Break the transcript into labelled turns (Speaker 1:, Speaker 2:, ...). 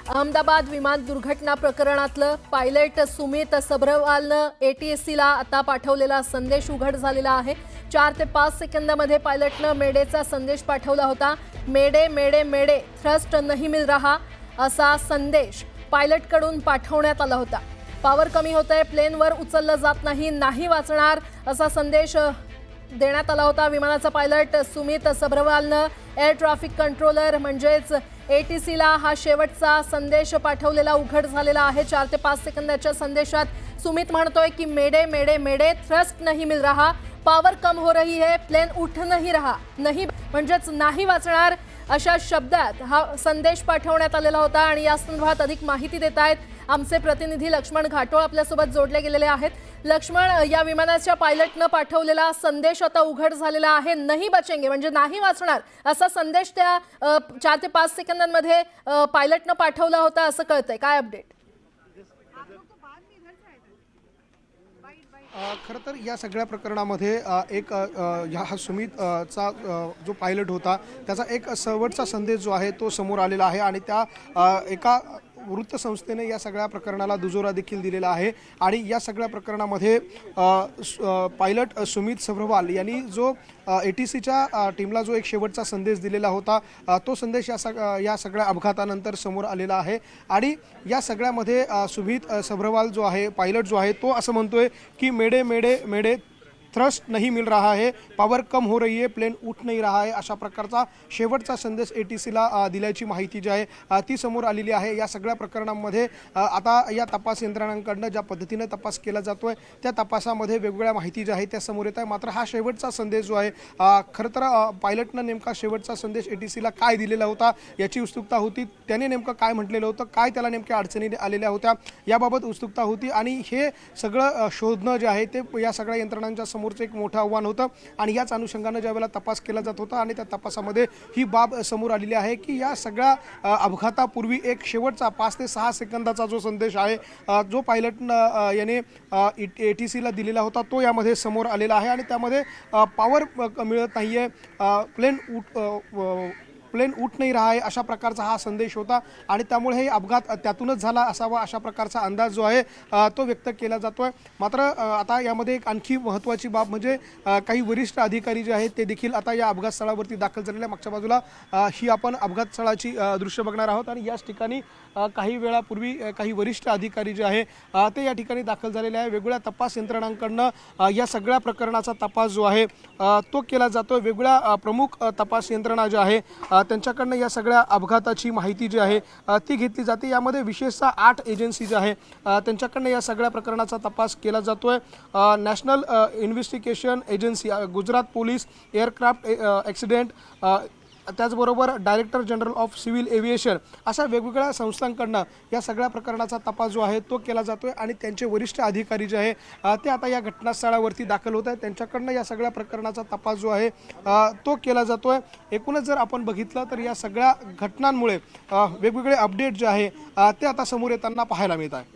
Speaker 1: अहमदाबाद विमान दुर्घटना प्रकरणातलं पायलट सुमित सबरवालनं ATSCला आता पाठवलेला संदेश उघड झालेला आहे। 4 ते 5 सेकंदामध्ये पायलटनं मेडेचा संदेश पाठवला होता। मेडे मेडे मेडे, थ्रस्ट नहीं मिल रहा असा संदेश पायलटकडून पाठवण्यात आला होता। पॉवर कमी होतंय, प्लेनवर उचललं जात नाही, नाही वाचणार असा संदेश देण्यात आला होता। विमानाचा पायलट सुमित सबरवालनं एअर ट्रॅफिक कंट्रोलर म्हणजेच ATCला हा शेवटचा संदेश पाठवलेला उघड झालेला आहे। 4 ते 5 सेकंदाच्या संदेशात सुमित म्हणतोय की मेडे मेडे मेडे, थ्रस्ट नहीं मिल रहा, पॉवर कम हो रही है, प्लेन उठ नहीं रहा, नहीं म्हणजेच नाही वाचणार अशा शब्दात हा संदेश पाठवण्यात आलेला होता। आणि या संदर्भात अधिक माहिती देत आहेत आमचे प्रतिनिधी लक्ष्मण घाटोळ आपल्यासोबत जोडले गेलेले आहेत। लक्ष्मण, या विमानाच्या पायलटनं पाठवलेला संदेश आता उघड झालेला आहे। नहीं बचेंगे म्हणजे नाही वाचणार असा संदेश त्या 4 ते 5 सेकंदांमध्ये पायलटनं पाठवला होता असं कळतंय। काय अपडेट?
Speaker 2: खरं तर या सगळ्या प्रकरणामध्ये एक हा सुमितचा जो पायलट होता त्याचा एक शेवटचा संदेश जो आहे तो समोर आलेला आहे। आणि त्या एका वृत्तसंस्थेने या सगळ्या प्रकरणाला दुजोरा देखील दिलेला आहे। आणि या सगळ्या प्रकरणामध्ये पायलट सुमित सबरवाल यांनी जो ATCच्या टीमला जो एक शेवटचा संदेश दिलेला होता तो संदेश या सगळ्या अपघातानंतर समोर आलेला आहे। आणि या सगळ्यामध्ये सुमित सबरवाल जो आहे, पायलट जो आहे, तो असं म्हणतोय की मेडे मेडे मेडे, थ्रस्ट नहीं मिल रहा है, पावर कम हो रही है, प्लेन उठ नहीं रहा है अशा प्रकारचा शेवटचा संदेश ATCला दिल्याची माहिती जी आहे ती समोर आलेली आहे। या सगळ्या प्रकरणांमध्ये आता या तपास यंत्रणांकडून ज्या पद्धतीने तपास केला जातोय त्या तपासामध्ये वेगवेगळ्या माहिती जी आहे त्या समोर येत आहे। मात्र हा शेवटचा संदेश जो आहे खरं तर पायलटनं नेमका शेवटचा संदेश ATCला काय दिलेला होता याची उत्सुकता होती। त्याने नेमकं काय म्हटलेलं होतं, काय त्याला नेमक्या अडचणी आलेल्या होत्या याबाबत उत्सुकता होती। आणि हे सगळं शोधणं जे आहे ते या सगळ्या यंत्रणांच्या समोरचं एक मोठं आव्हान होतं। आणि याच अनुषंगानं ज्यावेळेला तपास केला जात होता आणि त्या तपासामध्ये ही बाब समोर आलेली आहे की या सगळ्या अपघातापूर्वी एक शेवटचा 5 ते 6 सेकंदाचा जो संदेश आहे जो पायलटनं याने ATCला दिलेला होता तो यामध्ये समोर आलेला आहे। आणि त्यामध्ये पॉवर मिळत नाही आहे, प्लेन उठ नहीं रहा है अशा प्रकारचा हा संदेश होता। आणि त्यामुळे हे अपघात त्यातूनच झाला असावा अशा प्रकारचा अंदाज जो आहे तो व्यक्त केला जातोय। मात्र आता यामध्ये एक आणखी महत्त्वाची बाब म्हणजे काही वरिष्ठ अधिकारी जे आहेत ते देखील आता या अपघात स्थळावरती दाखल झालेल्या मागच्या बाजूला ही आपण अपघात स्थळाची दृश्य बघणार आहोत। आणि याच ठिकाणी काही वेळापूर्वी काही वरिष्ठ अधिकारी जे आहे ते या ठिकाणी दाखल झालेले आहे। वेगवेगळ्या तपास यंत्रणांकडनं या सगळ्या प्रकरणाचा तपास जो आहे तो केला जातो। वेगवेगळ्या प्रमुख तपास यंत्रणा ज्या आहे त्यांच्याकडनं या सगळ्या अपघाताची माहिती जी आहे ती घेतली जाते। यामध्ये विशेषतः 8 एजन्सी ज्या आहे त्यांच्याकडनं या सगळ्या प्रकरणाचा तपास केला जातोय। National investigation agency, Gujarat police, aircraft accident, त्याचबरोबर director general of civil aviation अशा वेगवेगळ्या संस्थांकडनं या सगळ्या प्रकरणाचा तपास जो आहे तो केला जातोय। आणि त्यांचे वरिष्ठ अधिकारी जे आहे ते आता या घटनास्थळावरती दाखल होत आहेत, त्यांच्याकडनं या सगळ्या प्रकरणाचा तपास जो आहे तो केला जातोय। एकूणच जर आपण बघितलं तर या सगळ्या घटनांमुळे वेगवेगळे अपडेट जे आहे ते आता समोर येताना पाहायला मिळत आहे।